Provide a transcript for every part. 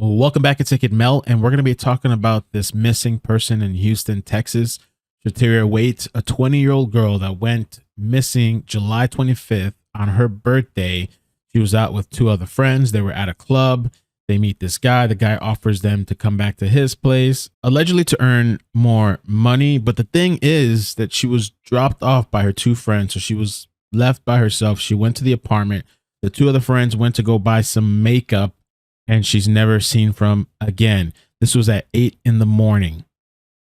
Well, welcome back. It's iCkEdMel, and we're going to be talking about this missing person in Houston, Texas. Shawtyria Waites, a 20-year-old girl that went missing July 25th on her birthday. She was out with two other friends. They were at a club. They meet this guy. The guy offers them to come back to his place, allegedly to earn more money. But the thing is that she was dropped off by her two friends. So she was left by herself. She went to the apartment. The two other friends went to go buy some makeup, and she's never seen from again. This was at 8 in the morning.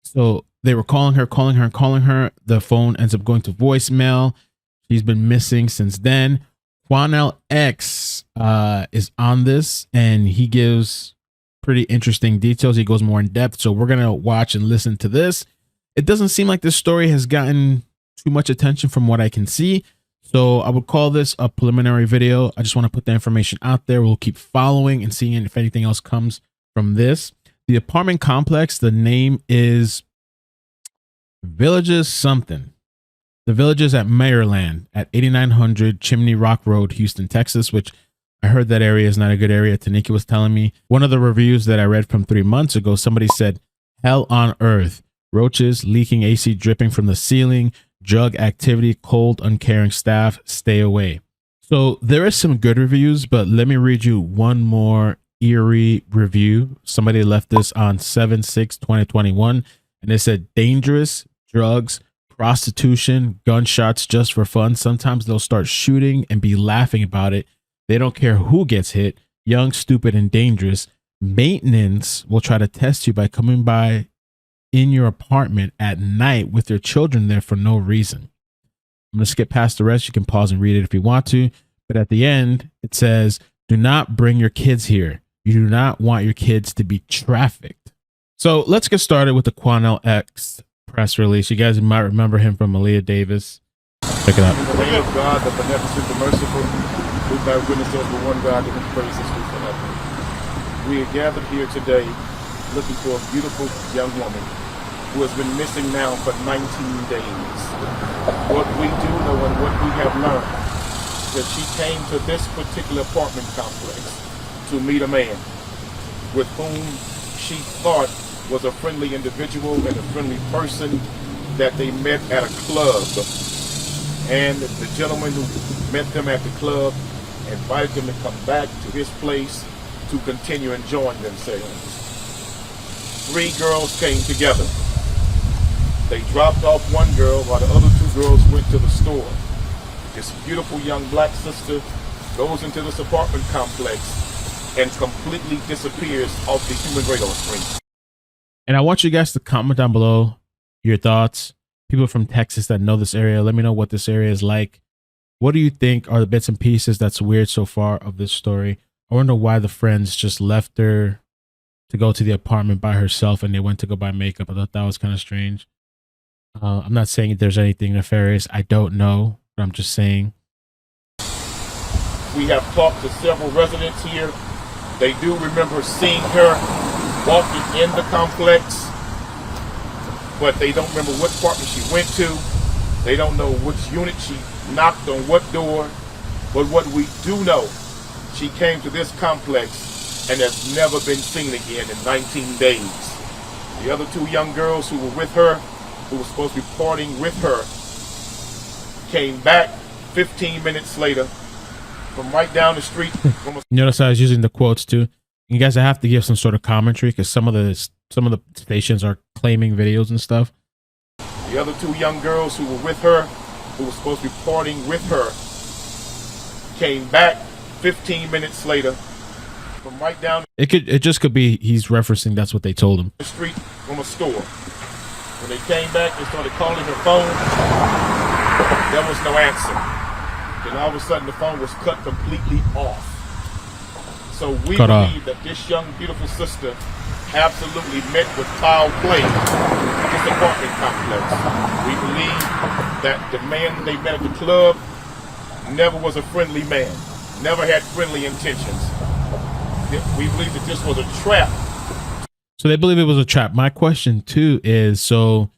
So they were calling her. The phone ends up going to voicemail. She's been missing since then. Quanell X is on this, and he gives pretty interesting details. He goes more in depth. So we're going to watch and listen to this. It doesn't seem like this story has gotten too much attention from what I can see. So I would call this a preliminary video. I just want to put the information out there. We'll keep following and seeing if anything else comes from this. The apartment complex, the name is Villages something. The Villages at Maryland at 8900 Chimney Rock Road, Houston, Texas, which I heard that area is not a good area. Tanika was telling me. One of the reviews that I read from 3 months ago, somebody said, hell on earth, roaches, leaking AC dripping from the ceiling, drug activity, cold, uncaring staff, stay away. So there is some good reviews, but let me read you one more eerie review. Somebody left this on 7/6/2021, and it said, dangerous, drugs, prostitution, gunshots just for fun. Sometimes they'll start shooting and be laughing about it. They don't care who gets hit, young, stupid, and dangerous. Maintenance will try to test you by coming by in your apartment at night with your children there for no reason. I'm going to skip past the rest. You can pause and read it if you want to. But at the end, it says, do not bring your kids here. You do not want your kids to be trafficked. So let's get started with the Quanell X press release. You guys might remember him from Aaliyah Davis. Check it out. In the name of God, the beneficent, the merciful, who bear witness of the one God and praise His forever. We are gathered here today looking for a beautiful young woman who has been missing now for 19 days. What we do know and what we have learned is that she came to this particular apartment complex to meet a man with whom she thought was a friendly individual and a friendly person that they met at a club. And the gentleman who met them at the club invited them to come back to his place to continue enjoying themselves. 3 girls came together. They dropped off one girl while the other 2 girls went to the store. This beautiful young black sister goes into this apartment complex and completely disappears off the human radar screen. And I want you guys to comment down below your thoughts. People from Texas that know this area, let me know what this area is like. What do you think are the bits and pieces that's weird so far of this story? I wonder why the friends just left her to go to the apartment by herself and they went to go buy makeup. I thought that was kind of strange. I'm not saying there's anything nefarious. I don't know, but I'm just saying. We have talked to several residents here. They do remember seeing her walking in the complex, but they don't remember what apartment she went to. They don't know which unit she knocked on what door. But what we do know, she came to this complex and has never been seen again in 19 days. The other 2 young girls who were with her, who was supposed to be partying with her, came back 15 minutes later from right down the street. Notice I was using the quotes too. You guys, I have to give some sort of commentary because some of the stations are claiming videos and stuff. The other 2 young girls who were with her, who was supposed to be partying with her, came back 15 minutes later from right down It just could be he's referencing that's what they told him. the street from a store. When they came back and started calling her phone, there was no answer. Then all of a sudden the phone was cut completely off. So we believe that this young, beautiful sister absolutely met with foul play at this apartment complex. We believe that the man they met at the club never was a friendly man, never had friendly intentions. We believe that this was a trap. So they believe it was a trap. My question too is, so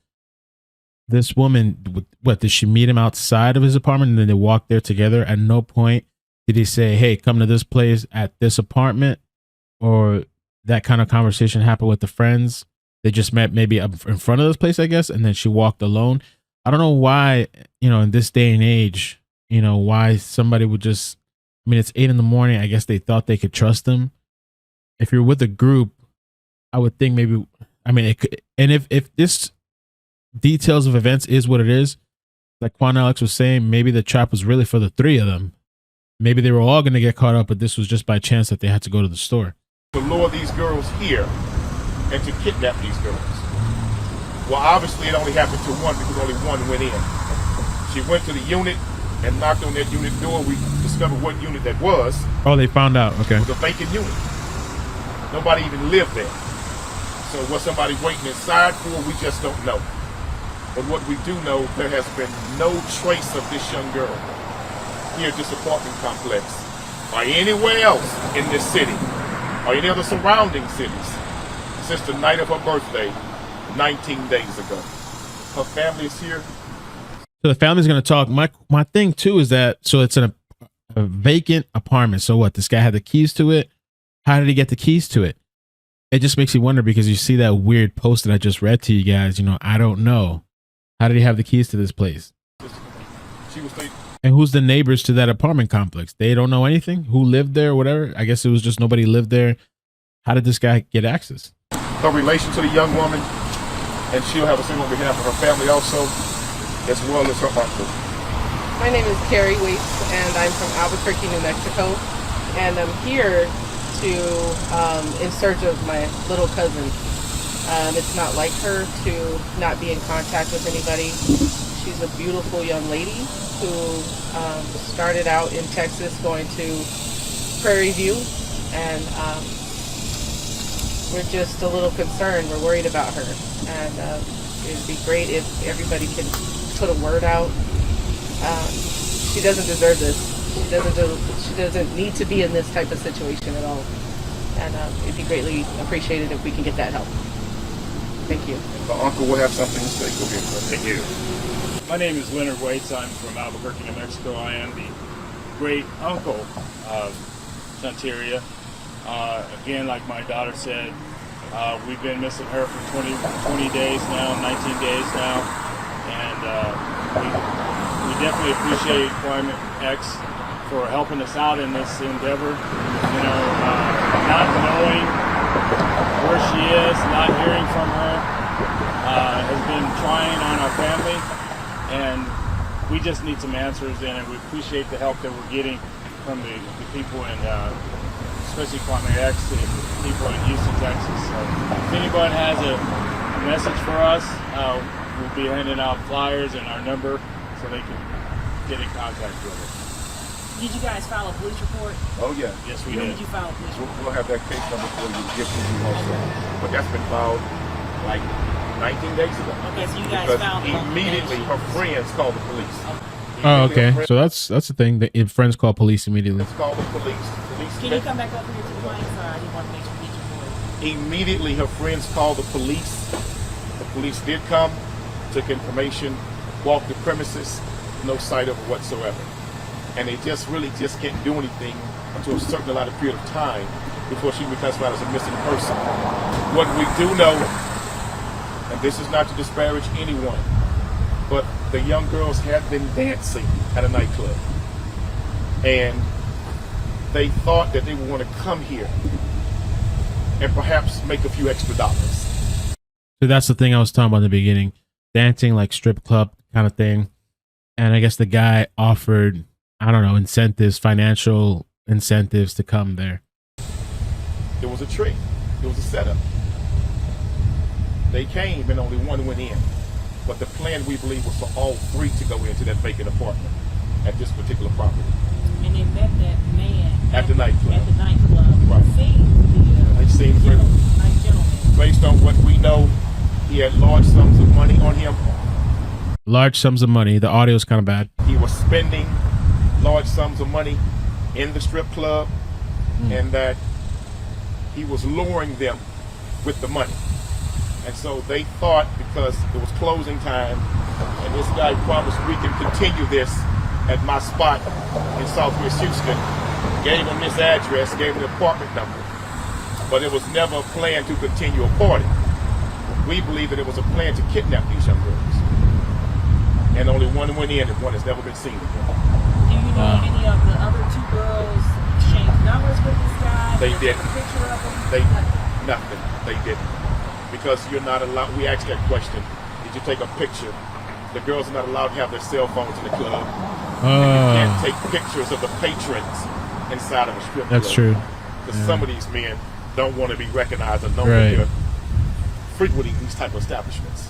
this woman, what, did she meet him outside of his apartment and then they walked there together? At no point did he say, hey, come to this place at this apartment? Or that kind of conversation happened with the friends. They just met maybe up in front of this place, I guess, and then she walked alone. I don't know why, in this day and age, why somebody would just, I mean, it's 8 a.m. I guess they thought they could trust them. If you're with a group, I would think maybe, I mean, it could, and if this details of events is what it is, like Quanell X was saying, maybe the trap was really for the 3 of them. Maybe they were all going to get caught up, but this was just by chance that they had to go to the store. To lure these girls here and to kidnap these girls. Well, obviously it only happened to one because only one went in. She went to the unit and knocked on that unit door. We discovered what unit that was. Oh, they found out. Okay. It was a vacant unit. Nobody even lived there. So what somebody waiting inside for, we just don't know. But what we do know, there has been no trace of this young girl here at this apartment complex or anywhere else in this city or any other surrounding cities since the night of her birthday 19 days ago. Her family is here. So the family's going to talk. My thing too is that, so it's a vacant apartment. So what, this guy had the keys to it? How did he get the keys to it? It just makes you wonder, because you see that weird post that I just read to you guys, I don't know. How did he have the keys to this place? She was late. And who's the neighbors to that apartment complex? They don't know anything? Who lived there or whatever? I guess it was just nobody lived there. How did this guy get access? Her relation to the young woman, and she'll have a thing on behalf of her family also, as well as her uncle. My name is Carrie Waites, and I'm from Albuquerque, New Mexico. And I'm here in search of my little cousin. It's not like her to not be in contact with anybody. She's a beautiful young lady who started out in Texas going to Prairie View, and we're just a little concerned. We're worried about her, and it'd be great if everybody could put a word out. She doesn't deserve this. She doesn't need to be in this type of situation at all, and it'd be greatly appreciated if we can get that help. Thank you. The uncle will have something to say. Go ahead. Thank you. My name is Leonard Waites. I'm from Albuquerque, New Mexico. I am the great uncle of Shawtyria. Again, like my daughter said, we've been missing her for 20 days now, 19 days now, and we definitely appreciate Quanell X for helping us out in this endeavor. Not knowing where she is, not hearing from her, has been trying on our family, and we just need some answers, and we appreciate the help that we're getting from the people in, especially Quanell X, and people in Houston, Texas. So if anyone has a message for us, we'll be handing out flyers and our number so they can get in contact with us. Did you guys file a police report? Oh, yeah. Yes, we When did. did you file a police report? We'll have that case number for you to give to you also. But that's been filed like 19 days ago. Okay, so you guys Because filed it on the immediately day. her friends called the police. Oh, Immediately her okay. friends So that's the thing. That friends call police immediately. called the police. Can you come back up here to the mic? Sorry, I didn't want to make sure you get your voice. Immediately her friends called the police. The police did come, took information, walked the premises, no sight of her whatsoever. And they just can't do anything until a certain amount of period of time before she can be classified as a missing person. What we do know, and this is not to disparage anyone, but the young girls had been dancing at a nightclub. And they thought that they would want to come here and perhaps make a few extra dollars. So that's the thing I was talking about in the beginning. Dancing, like strip club kind of thing. And I guess the guy offered, I don't know, incentives, financial incentives to come there. It was a trick. It was a setup. They came and only one went in. But the plan, we believe, was for all 3 to go into that vacant apartment at this particular property. And they met that man At the nightclub. At the nightclub. Right. They seemed very, Nice gentleman. based on what we know, he had large sums of money on him. Large sums of money. The audio is kind of bad. He was spending large sums of money in the strip club, and that he was luring them with the money. And so they thought, because it was closing time, and this guy promised we can continue this at my spot in Southwest Houston, gave him this address, gave him the apartment number. but it was never a plan to continue a party. We believe that it was a plan to kidnap these young girls. And only one went in and one has never been seen again. Do you know any of the other two girls exchanged numbers with this guy? They Did didn't. take a picture of him? Nothing. They didn't. Because you're not allowed, we asked that question, did you take a picture? The girls are not allowed to have their cell phones in the club. You can't take pictures of the patrons inside of a strip club. That's true. Because some of these men don't want to be recognized or known that they're frequenting these type of establishments.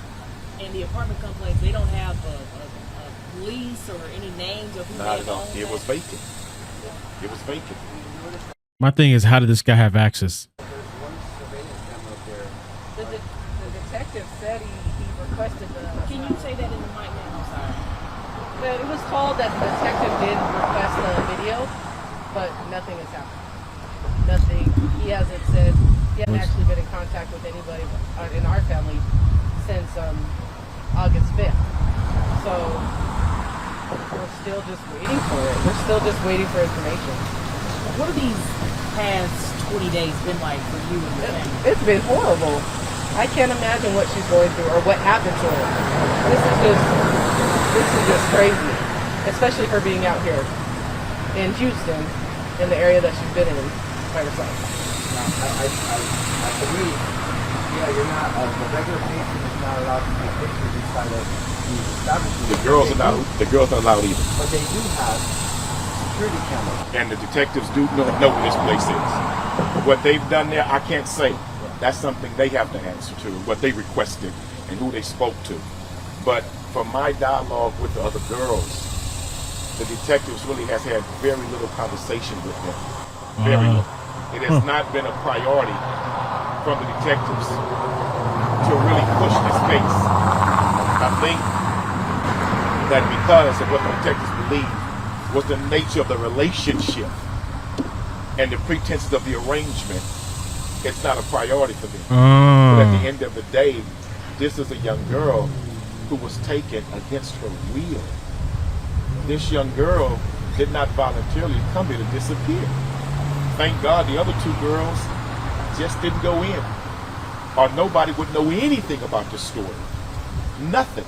In the apartment complex, they don't have a lease or any names of who Not they at all. own. It was vacant. It was vacant. My thing is, how did this guy have access? The detective said he requested the. Can you say that in the mic now? I'm sorry. It was told that the detective did request the video, but nothing has happened. Nothing. He hasn't said. He hasn't actually been in contact with anybody in our family since August 5th. So we're still just waiting for it. We're still just waiting for information. What have these past 20 days been like for you and your family? It's been horrible. I can't imagine what she's going through or what happened to her. This is just crazy, especially her being out here in Houston, in the area that she's been in by herself. I believe, you're not, the regular patron is not allowed to take pictures inside of these establishments. The girls are not allowed either. But they do have security cameras. And the detectives do know where this place is. What they've done there, I can't say. That's something they have to answer to, what they requested and who they spoke to. But from my dialogue with the other girls, the detectives really has had very little conversation with them. Very little. It has not been a priority from the detectives to really push this case. I think that because of what the detectives believe was the nature of the relationship and the pretenses of the arrangement, it's not a priority for them. But at the end of the day, this is a young girl who was taken against her will. This young girl did not voluntarily come here to disappear. Thank God the other two girls just didn't go in, or nobody would know anything about this story. Nothing.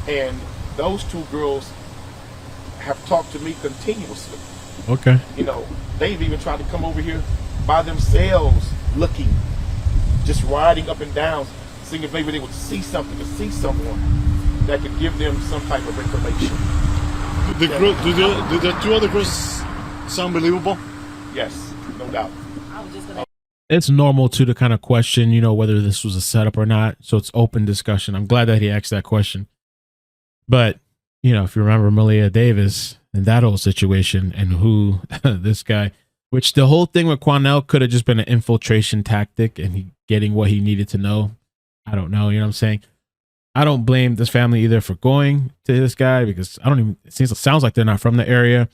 And those two girls have talked to me continuously. Okay. You know, they've even tried to come over here by themselves, looking, just riding up and down, seeing if maybe they would see something, to see someone that could give them some type of information. Do the two other girls sound believable? Yes, no doubt. I was just gonna. It's normal to kind of question, whether this was a setup or not. So it's open discussion. I'm glad that he asked that question. But, if you remember Malia Davis and that whole situation and who this guy, which the whole thing with Quanell could have just been an infiltration tactic and he getting what he needed to know. I don't know. You know what I'm saying? I don't blame this family either for going to this guy because it sounds like they're not from the area.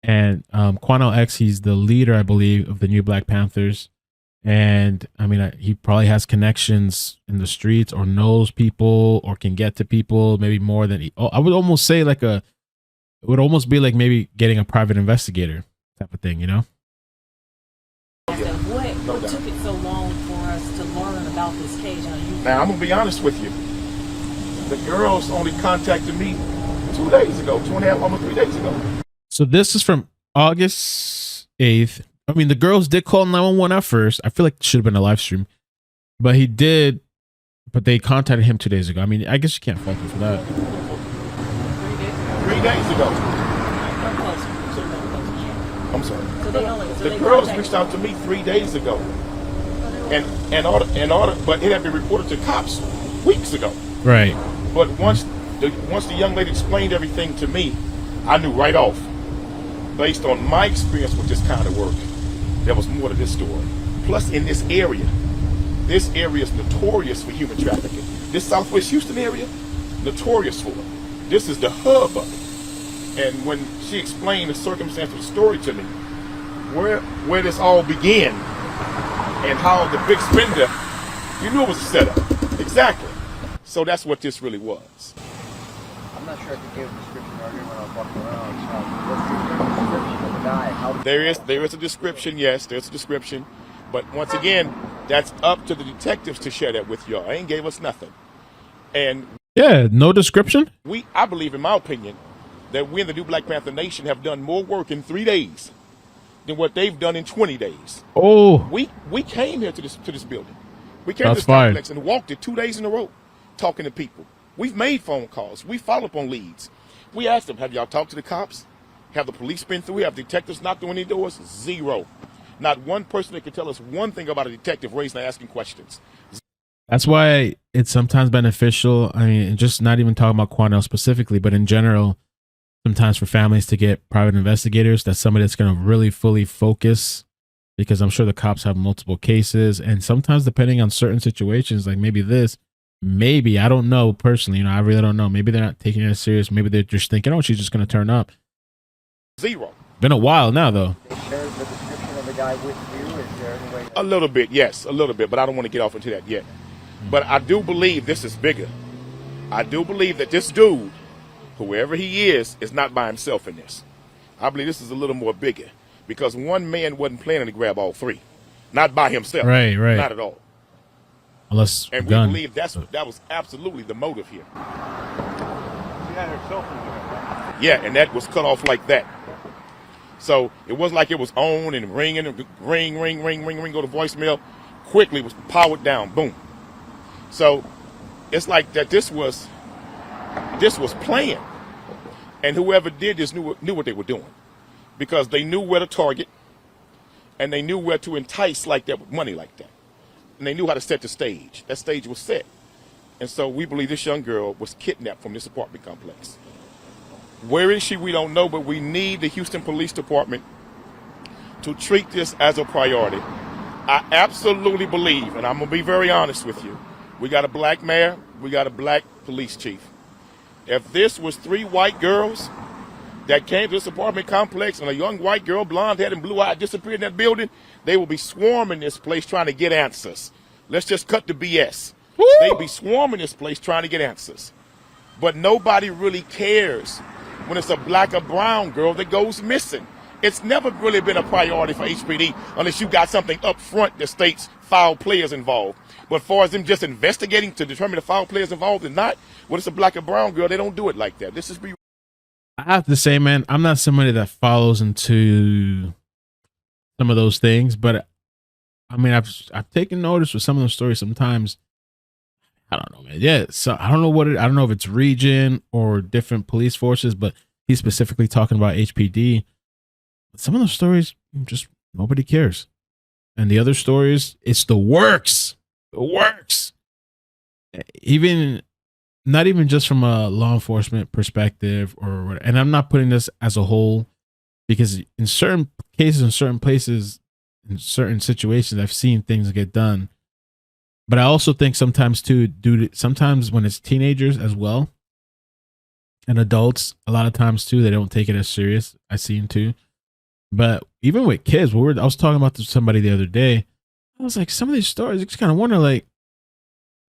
And Quanell X, he's the leader, I believe, of the New Black Panthers. And he probably has connections in the streets or knows people or can get to people maybe more than I would almost say it would almost be like maybe getting a private investigator type of thing, What took it so long for us to learn about this case? Now, I'm going to be honest with you. The girls only contacted me 2 days ago, 2.5, almost 3 days ago. So this is from August 8th. The girls did call 911 at first. I feel like it should have been a live stream. But they contacted him 2 days ago. I guess you can't fault him for that. 3 days ago. I'm sorry. The girls reached out to me 3 days ago. But it had been reported to cops weeks ago. Right. But once the young lady explained everything to me, I knew right off, based on my experience with this kind of work, there was more to this story. Plus, in this area is notorious for human trafficking. This Southwest Houston area, notorious for it. This is the hub of it. And when she explained the circumstance of the story to me, where this all began, and how the big spender, you knew it was a setup. Exactly. So that's what this really was. I'm not sure if you gave a description earlier when I was walking around. What's the description of the guy? There is a description, yes, there's a description. But once again, that's up to the detectives to share that with y'all. They ain't gave us nothing. And Yeah, no description. I believe, in my opinion, that we in the New Black Panther Nation have done more work in 3 days than what they've done in 20 days. Oh, We came here to this building. We came That's to this fire. complex and walked it 2 days in a row, talking to people. We've made phone calls. We follow up on leads. We asked them, have y'all talked to the cops? Have the police been through? Have detectives knocked on any doors? Zero. Not one person that can tell us one thing about a detective raising and asking questions. that's why it's sometimes beneficial. I mean, just not even talking about Quanell specifically, but in general, sometimes for families to get private investigators, that's somebody that's going to really fully focus, because I'm sure the cops have multiple cases. And sometimes depending on certain situations, like maybe, I don't know personally, I really don't know. Maybe they're not taking it as serious. Maybe they're just thinking, oh, she's just going to turn up. Zero. Been a while now, though. They shared the description of the guy with you. Is there any way? A little bit, yes, a little bit, but I don't want to get off into that yet. But I do believe this is bigger. I do believe that this dude, whoever he is not by himself in this. I believe this is a little more bigger, because one man wasn't planning to grab all three. Not by himself. Right. Not at all. Unless And gun. we believe that was absolutely the motive here. She had her cell phone with her, right? Yeah, and that was cut off like that. So it wasn't like it was on and ringing, and ring, go to voicemail. Quickly was powered down, boom. So it's like that. This was planned, and whoever did this knew what they were doing, because they knew where to target, and they knew where to entice like that with money like that, and they knew how to set the stage. That stage was set, and so we believe this young girl was kidnapped from this apartment complex. Where is she? We don't know, but we need the Houston Police Department to treat this as a priority. I absolutely believe, and I'm going to be very honest with you, we got a black mayor, we got a black police chief. If this was 3 white girls that came to this apartment complex and a young white girl, blonde-headed and blue-eyed, disappeared in that building, they will be swarming this place trying to get answers. Let's just cut the BS. They'd be swarming this place trying to get answers. But nobody really cares when it's a black or brown girl that goes missing. It's never really been a priority for HPD unless you got something up front that states foul players involved. But as far as them just investigating to determine the foul players involved or not, when it's a black or brown girl, they don't do it like that. This is I have to say, man, I'm not somebody that follows into some of those things, but I mean, I've taken notice with some of those stories sometimes. I don't know, man. Yeah, so I don't know if it's region or different police forces, but he's specifically talking about HPD. Some of those stories, just nobody cares. And the other stories, it's the works. The works. Even not even just from a law enforcement perspective or whatever. And I'm not putting this as a whole, because in certain cases, in certain places, in certain situations, I've seen things get done. But I also think sometimes too, sometimes when it's teenagers as well and adults, a lot of times too, they don't take it as serious. I seen too. But even with kids, I was talking about to somebody the other day. I was like, some of these stories, I just kind of wonder, like,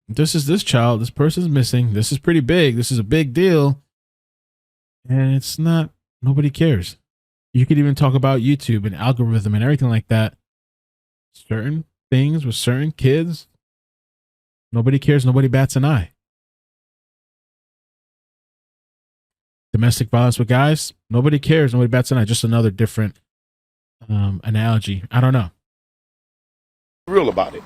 this child, this person's missing. This is pretty big. This is a big deal. And it's not, nobody cares. You could even talk about YouTube and algorithm and everything like that. Certain things with certain kids, nobody cares. Nobody bats an eye. Domestic violence with guys, nobody cares. Nobody bats an eye. Just another different analogy. I don't know. real about it.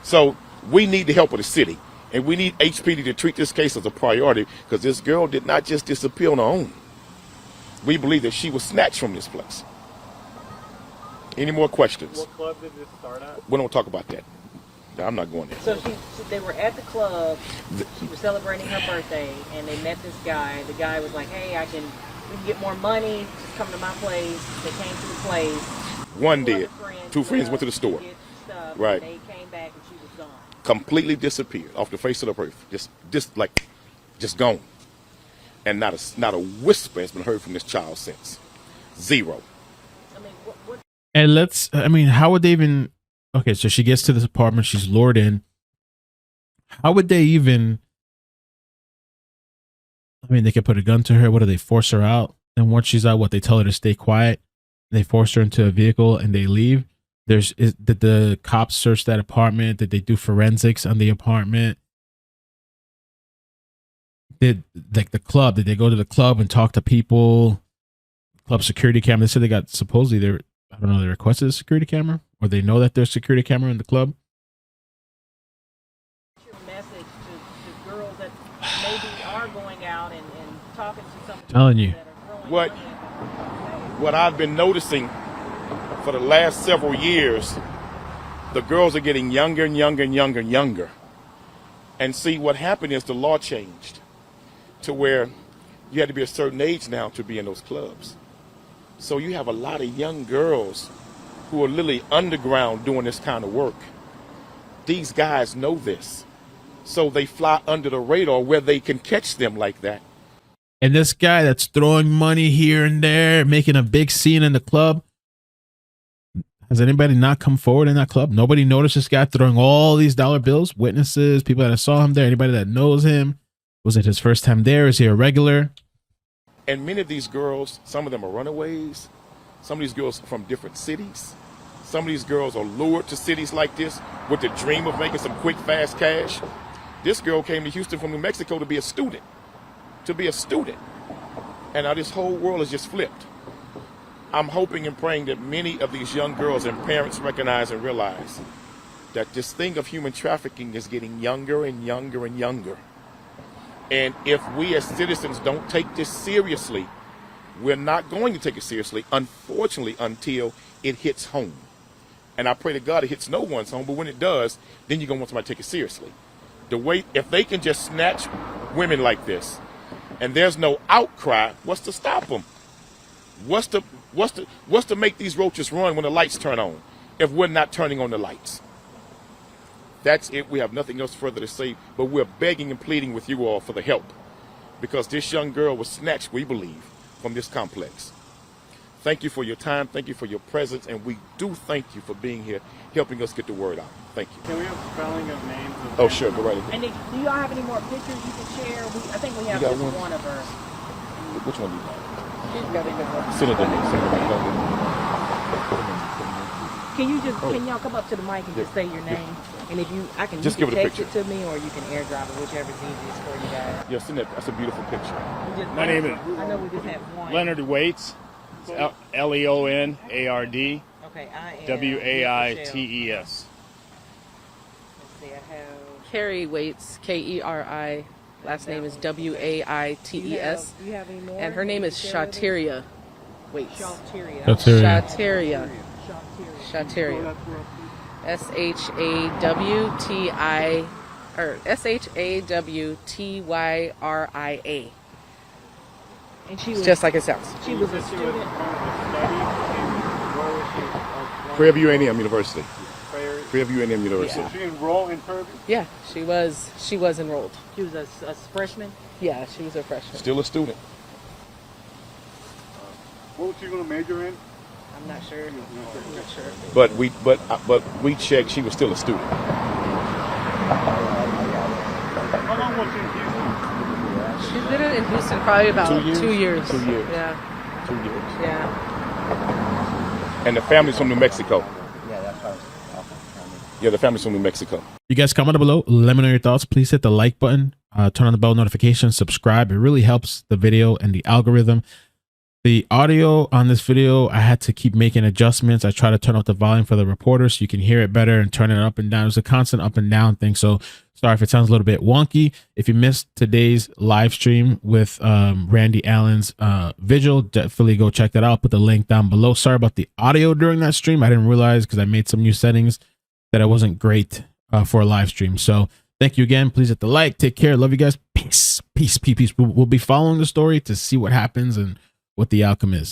So we need the help of the city, and we need HPD to treat this case as a priority, because this girl did not just disappear on her own. We believe that she was snatched from this place. Any more questions? What club did this start at? We don't talk about that. I'm not going there. So they were at the club. She was celebrating her birthday, and they met this guy. The guy was like, "Hey, we can get more money. Just come to my place." They came to the place. One did. Two friends went to the store. Stuff, right. And they came back, and she was gone. Completely disappeared off the face of the earth. Just gone. And not a whisper has been heard from this child since. Zero. I mean, what? And how would they even? Okay, so she gets to this apartment. She's lured in. How would they even? They could put a gun to her. What do they force her out? And once she's out, they tell her to stay quiet. They force her into a vehicle and they leave. Did the cops search that apartment? Did they do forensics on the apartment? Did like the club? Did they go to the club and talk to people? Club security camera. They said they got supposedly I don't know. They requested a security camera, or they know that there's security camera in the club. Your message to girls that maybe are going out and talking to some Telling you. that are growing What I've been noticing for the last several years, the girls are getting younger and younger and younger and younger. And see, what happened is the law changed to where you had to be a certain age now to be in those clubs. So you have a lot of young girls who are literally underground doing this kind of work. These guys know this. So they fly under the radar where they can catch them like that. And this guy that's throwing money here and there, making a big scene in the club. Has anybody not come forward in that club? Nobody noticed this guy throwing all these dollar bills? Witnesses, people that saw him there, anybody that knows him? Was it his first time there? Is he a regular? And many of these girls, some of them are runaways. Some of these girls are from different cities. Some of these girls are lured to cities like this with the dream of making some quick, fast cash. This girl came to Houston from New Mexico to be a student. And now this whole world is just flipped. I'm hoping and praying that many of these young girls and parents recognize and realize that this thing of human trafficking is getting younger and younger and younger. And if we as citizens don't take this seriously, we're not going to take it seriously, unfortunately, until it hits home. And I pray to God it hits no one's home, but when it does, then you're going to want somebody to take it seriously. If they can just snatch women like this, and there's no outcry, what's to stop them? What's to make these roaches run when the lights turn on if we're not turning on the lights? That's it. We have nothing else further to say, but we're begging and pleading with you all for the help, because this young girl was snatched, we believe, from this complex. Thank you for your time. Thank you for your presence, and we do thank you for being here, helping us get the word out. Thank you. Can we have spelling of names? Oh, sure. Go right ahead. And do y'all have any more pictures you can share? I think we have You got just one? one of her. Which one do you have? She's got a good one. Send it to me. Can y'all come up to the mic and just say your name? And if you can Just you give can it a text it to me, or you can airdrop it, whichever's easiest for you guys. Yeah, send that. That's a beautiful picture. My name is I know we just have one. Leonard Waites. Leonard. Okay, I am Waites. Let's see, I have. Carrie Waites, Keri. Last name is Waites. Do you have any more? And her name is Shawtyria Waites. Shawtyria. Shawtyria. Shawtyria. Shawtyria. Shawtyria. And she was Just like it sounds. She was a student. Fairview A&M University. Fairview A&M University. Yeah. She enrolled in Fairview? Yeah, she was enrolled. She was a freshman. Yeah, she was a freshman. Still a student. What was she going to major in? I'm not sure. I'm not sure. But we checked. She was still a student. How long was she in Houston? She's been in Houston probably about 2 years. 2 years. Yeah. 2 years. Yeah. And the family's from New Mexico. Yeah, that's right. Yeah, the family's from New Mexico. You guys comment below. Let me know your thoughts. Please hit the like button. Turn on the bell notifications. Subscribe. It really helps the video and the algorithm. The audio on this video, I had to keep making adjustments. I try to turn up the volume for the reporter so you can hear it better and turn it up and down. It's a constant up and down thing. So sorry if it sounds a little bit wonky. If you missed today's live stream with Randy Allen's vigil, definitely go check that out. I'll put the link down below. Sorry about the audio during that stream. I didn't realize because I made some new settings that it wasn't great for a live stream. So thank you again. Please hit the like. Take care. Love you guys. Peace. Peace. Peace. Peace. We'll be following the story to see what happens and what the outcome is.